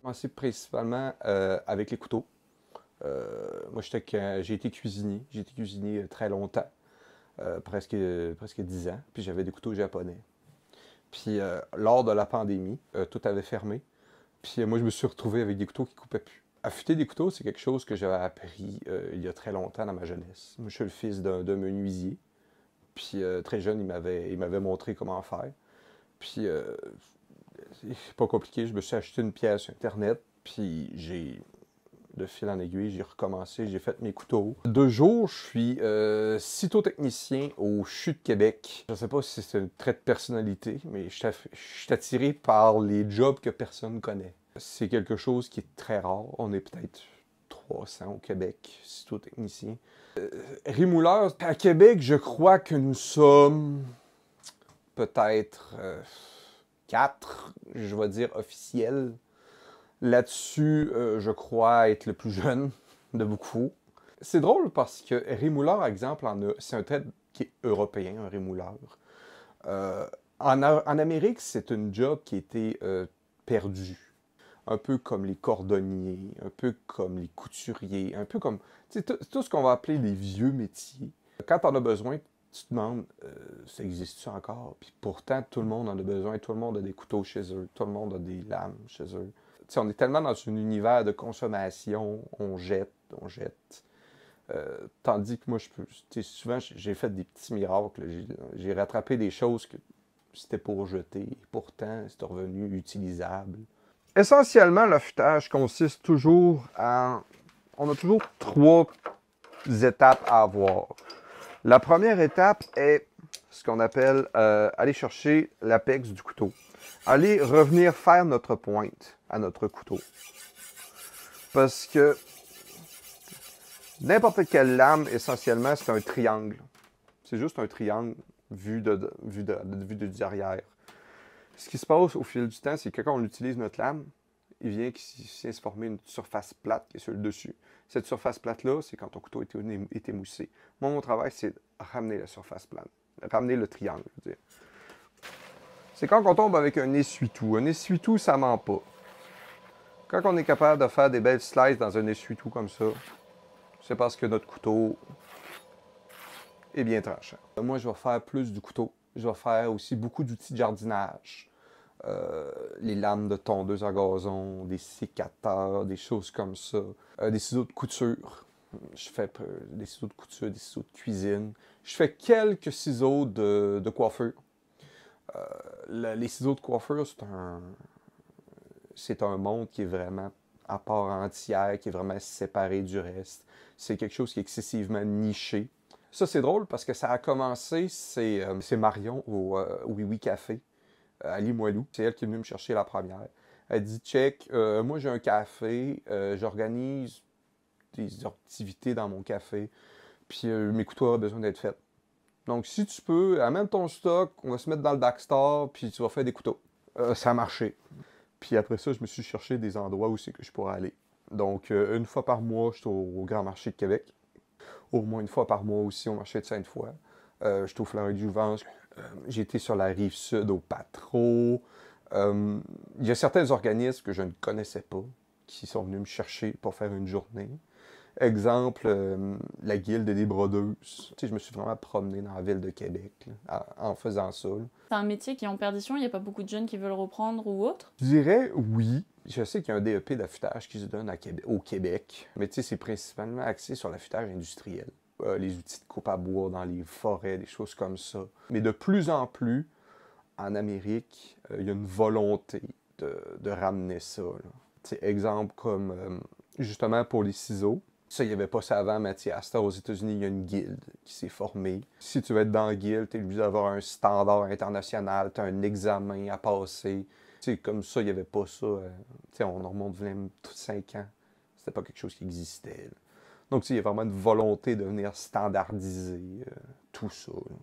Commencé principalement avec les couteaux. Moi, j'ai été cuisinier. J'ai été cuisinier très longtemps, presque 10 ans. Puis j'avais des couteaux japonais. Puis lors de la pandémie, tout avait fermé. Puis moi, je me suis retrouvé avec des couteaux qui coupaient plus. Affûter des couteaux, c'est quelque chose que j'avais appris il y a très longtemps dans ma jeunesse. Moi, je suis le fils d'un menuisier. Puis très jeune, il m'avait montré comment faire. Puis c'est pas compliqué, je me suis acheté une pièce sur Internet. Puis de fil en aiguille, j'ai recommencé, j'ai fait mes couteaux. De jour, je suis cytotechnicien au CHU de Québec. Je ne sais pas si c'est un trait de personnalité, mais je suis attiré par les jobs que personne ne connaît. C'est quelque chose qui est très rare. On est peut-être 300 au Québec, cytotechniciens. Rémouleur, à Québec, je crois que nous sommes peut-être 4, je vais dire officiels. Là-dessus, je crois être le plus jeune de beaucoup. C'est drôle parce que rémouleur, exemple, c'est un trait qui est européen, un rémouleur. En Amérique, c'est une job qui a été perdue. Un peu comme les cordonniers, un peu comme les couturiers, un peu comme tout ce qu'on va appeler les vieux métiers. Quand on a besoin, tu te demandes, ça existe-tu encore? Puis pourtant, tout le monde en a besoin, tout le monde a des couteaux chez eux, tout le monde a des lames chez eux. T'sais, on est tellement dans un univers de consommation, on jette, on jette. Tandis que moi, souvent, j'ai fait des petits miracles. J'ai rattrapé des choses que c'était pour jeter, et pourtant, c'est revenu utilisable. Essentiellement, l'affûtage consiste toujours à... On a toujours 3 étapes à avoir. La première étape est ce qu'on appelle aller chercher l'apex du couteau. Aller revenir faire notre pointe à notre couteau. Parce que n'importe quelle lame, essentiellement, c'est un triangle. C'est juste un triangle vu de derrière. Ce qui se passe au fil du temps, c'est que quand on utilise notre lame, il vient se former une surface plate qui est sur le dessus. Cette surface plate-là, c'est quand ton couteau est émoussé. Moi, mon travail, c'est de ramener la surface plate. Ramener le triangle, je veux dire. C'est quand on tombe avec un essuie-tout. Un essuie-tout, ça ment pas. Quand on est capable de faire des belles slices dans un essuie-tout comme ça, c'est parce que notre couteau est bien tranchant. Moi, je vais faire plus du couteau. Je vais faire aussi beaucoup d'outils de jardinage. Les lames de tondeuse à gazon, des sécateurs, des choses comme ça. Des ciseaux de couture. Je fais des ciseaux de couture, des ciseaux de cuisine. Je fais quelques ciseaux de coiffure. Les ciseaux de coiffure, c'est un monde qui est vraiment à part entière, qui est vraiment séparé du reste. C'est quelque chose qui est excessivement niché. Ça, c'est drôle parce que ça a commencé, c'est Marion au Oui Oui Café, à Limoilou. C'est elle qui est venue me chercher la première. Elle dit, check, moi j'ai un café, j'organise des activités dans mon café, puis mes couteaux ont besoin d'être faits. Donc si tu peux, amène ton stock, on va se mettre dans le backstore, puis tu vas faire des couteaux. Ça a marché. Puis après ça, je me suis cherché des endroits où c'est que je pourrais aller. Donc, une fois par mois, je suis au Grand Marché de Québec. Au moins une fois par mois aussi au marché de Sainte-Foy. Je suis au Fleury-du-Jouvence. J'ai été sur la rive sud, au Patro. Il y a certains organismes que je ne connaissais pas qui sont venus me chercher pour faire une journée. Exemple, la guilde des brodeuses. Tu sais, je me suis vraiment promené dans la ville de Québec là, en faisant ça. C'est un métier qui est en perdition, il n'y a pas beaucoup de jeunes qui veulent reprendre ou autre? Je dirais oui. Je sais qu'il y a un DEP d'affûtage qui se donne au Québec, mais tu sais, c'est principalement axé sur l'affûtage industriel. Les outils de coupe à bois dans les forêts, des choses comme ça. Mais de plus en plus, en Amérique, il y a une volonté de ramener ça. Exemple comme, justement, pour les ciseaux. Ça, il n'y avait pas ça avant, Mathias. Aux États-Unis, il y a une guilde qui s'est formée. Si tu veux être dans la guilde, tu es obligé d'avoir un standard international, tu as un examen à passer. T'sais, comme ça, il n'y avait pas ça. On remonte même tous 5 ans. C'était pas quelque chose qui existait. Là. Donc, il y a vraiment une volonté de venir standardiser tout ça. Là.